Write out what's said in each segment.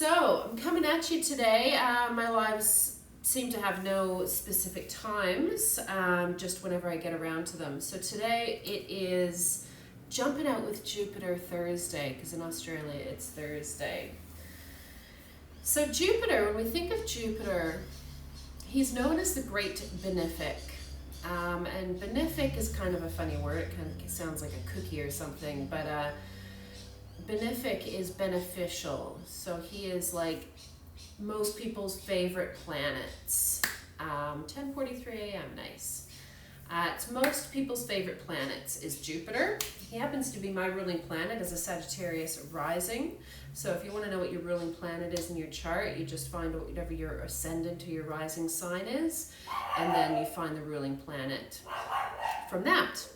So I'm coming at you today. My lives seem to have no specific times, just whenever I get around to them. So today it is Jumping Out with Jupiter Thursday, because in Australia it's Thursday. So Jupiter, when we think of Jupiter, he's known as the Great Benefic. And benefic is kind of a funny word. It kind of sounds like a cookie or something, but benefic is beneficial. So he is like most people's favorite planets. 10:43 a.m. Nice. It's most people's favorite planets is Jupiter. He happens to be my ruling planet as a Sagittarius rising. So if you want to know what your ruling planet is in your chart, you just find whatever your ascendant or your rising sign is, and then you find the ruling planet from that.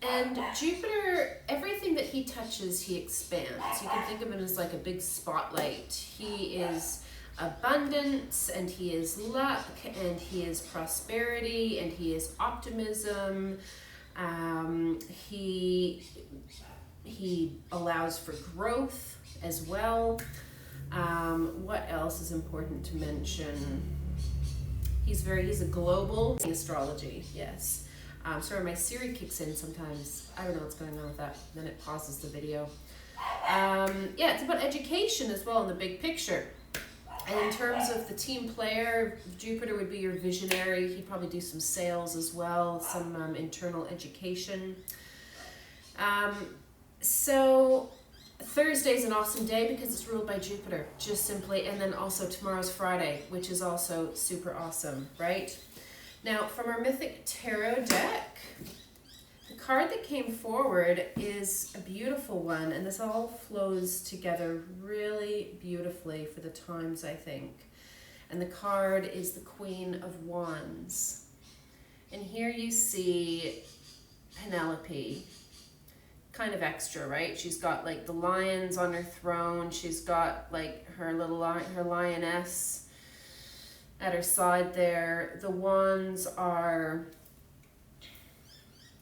And Jupiter, everything that he touches, he expands. You can think of him as like a big spotlight. He is abundance, and he is luck, and he is prosperity, and he is optimism. He allows for growth as well. What else is important to mention? He's a global astrology, yes. Sorry, my Siri kicks in sometimes. I don't know what's going on with that. Then it pauses the video. It's about education as well in the big picture. And in terms of the team player, Jupiter would be your visionary. He'd probably do some sales as well, some internal education. So Thursday's an awesome day because it's ruled by Jupiter, just simply. And then also tomorrow's Friday, which is also super awesome, right? Now, from our Mythic Tarot deck, the card that came forward is a beautiful one, and this all flows together really beautifully for the times, I think. And the card is the Queen of Wands. And here you see Penelope, kind of extra, right? She's got like the lions on her throne. She's got like her lioness at her side there. The wands are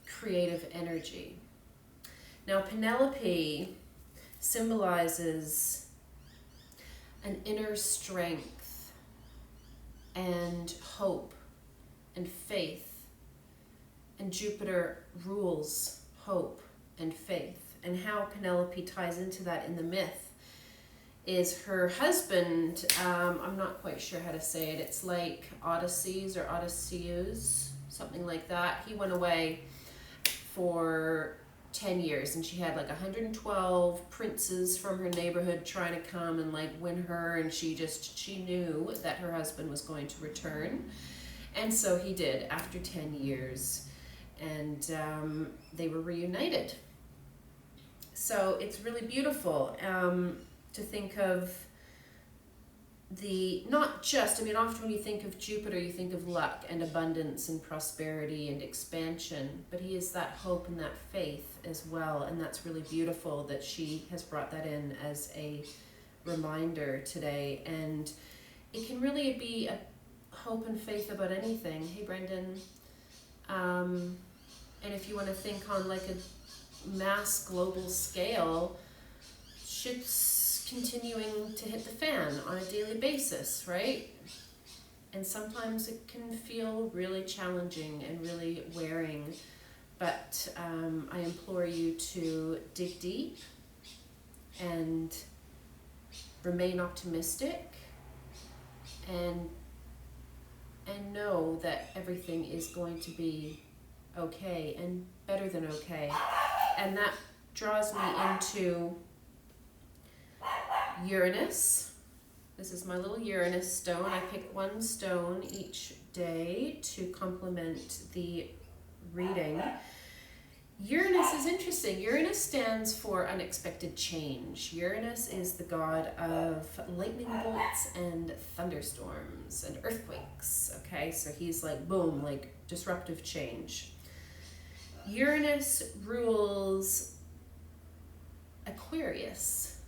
creative energy. Now Penelope symbolizes an inner strength and hope and faith. And Jupiter rules hope and faith. And how Penelope ties into that in the myth is her husband, I'm not quite sure how to say it, it's like Odysseus or Odysseus, something like that. He went away for 10 years and she had like 112 princes from her neighborhood trying to come and like win her, and she knew that her husband was going to return, and so he did after 10 years, and they were reunited. So it's really beautiful. To think of often when you think of Jupiter, you think of luck and abundance and prosperity and expansion, but he is that hope and that faith as well, and that's really beautiful that she has brought that in as a reminder today. And it can really be a hope and faith about anything. Hey, Brendan. And if you want to think on like a mass global scale, shit's continuing to hit the fan on a daily basis, right? And sometimes it can feel really challenging and really wearing, but I implore you to dig deep and remain optimistic and know that everything is going to be okay and better than okay. And that draws me into Uranus. This is my little Uranus stone. I pick one stone each day to complement the reading. Uranus is interesting. Uranus stands for unexpected change. Uranus is the god of lightning bolts and thunderstorms and earthquakes. Okay, so he's like boom, like disruptive change. Uranus rules Aquarius,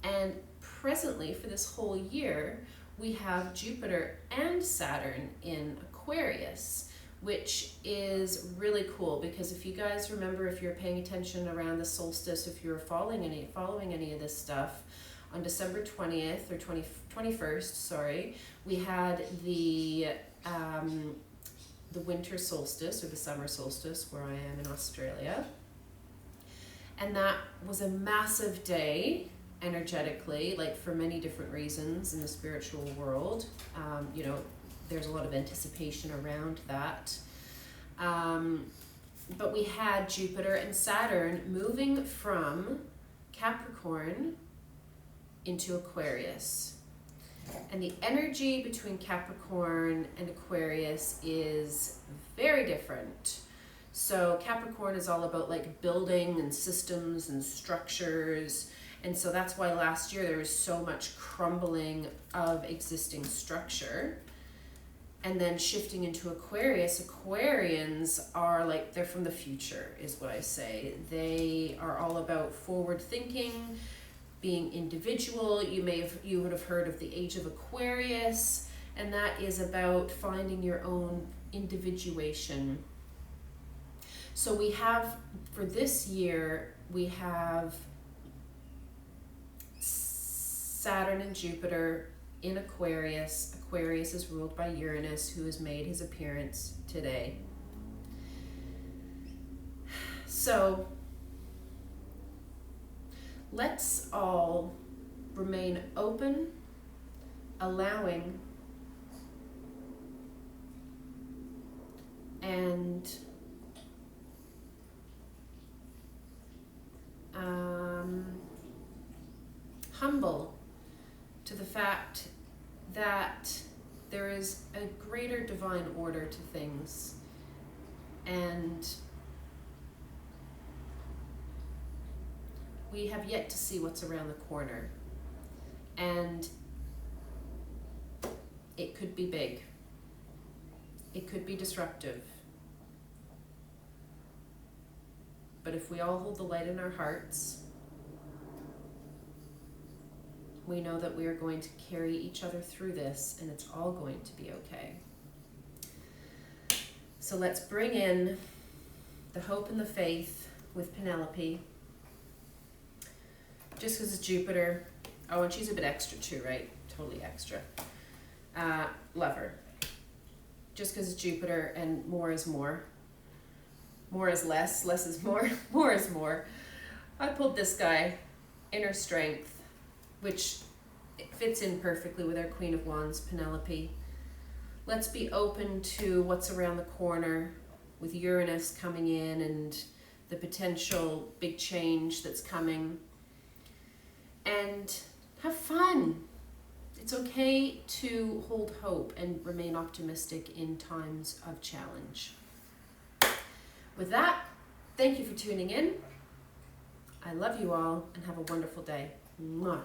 and presently for this whole year we have Jupiter and Saturn in Aquarius, which is really cool because if you guys remember, if you're paying attention around the solstice, if you're following any of this stuff, on December 20th or 21st, sorry, we had the winter solstice or the summer solstice where I am in Australia. And that was a massive day energetically, like for many different reasons in the spiritual world. You know, there's a lot of anticipation around that. But we had Jupiter and Saturn moving from Capricorn into Aquarius. And the energy between Capricorn and Aquarius is very different. So Capricorn is all about like building and systems and structures. And so that's why last year there was so much crumbling of existing structure. And then shifting into Aquarius, Aquarians are like, they're from the future is what I say. They are all about forward thinking, being individual. You would have heard of the age of Aquarius, and that is about finding your own individuation. So we have, for this year, we have Saturn and Jupiter in Aquarius. Aquarius is ruled by Uranus, who has made his appearance today. So let's all remain open, allowing, and humble to the fact that there is a greater divine order to things, and we have yet to see what's around the corner, and it could be big, it could be disruptive, but if we all hold the light in our hearts, we know that we are going to carry each other through this, and it's all going to be okay. So let's bring in the hope and the faith with Penelope. Just because it's Jupiter. Oh, and she's a bit extra too, right? Totally extra. Love her. Just because it's Jupiter, and more is more. More is less, less is more, more is more. I pulled this guy, Inner Strength, which fits in perfectly with our Queen of Wands, Penelope. Let's be open to what's around the corner with Uranus coming in and the potential big change that's coming. And have fun. It's okay to hold hope and remain optimistic in times of challenge. With that, thank you for tuning in. I love you all and have a wonderful day. Mwah.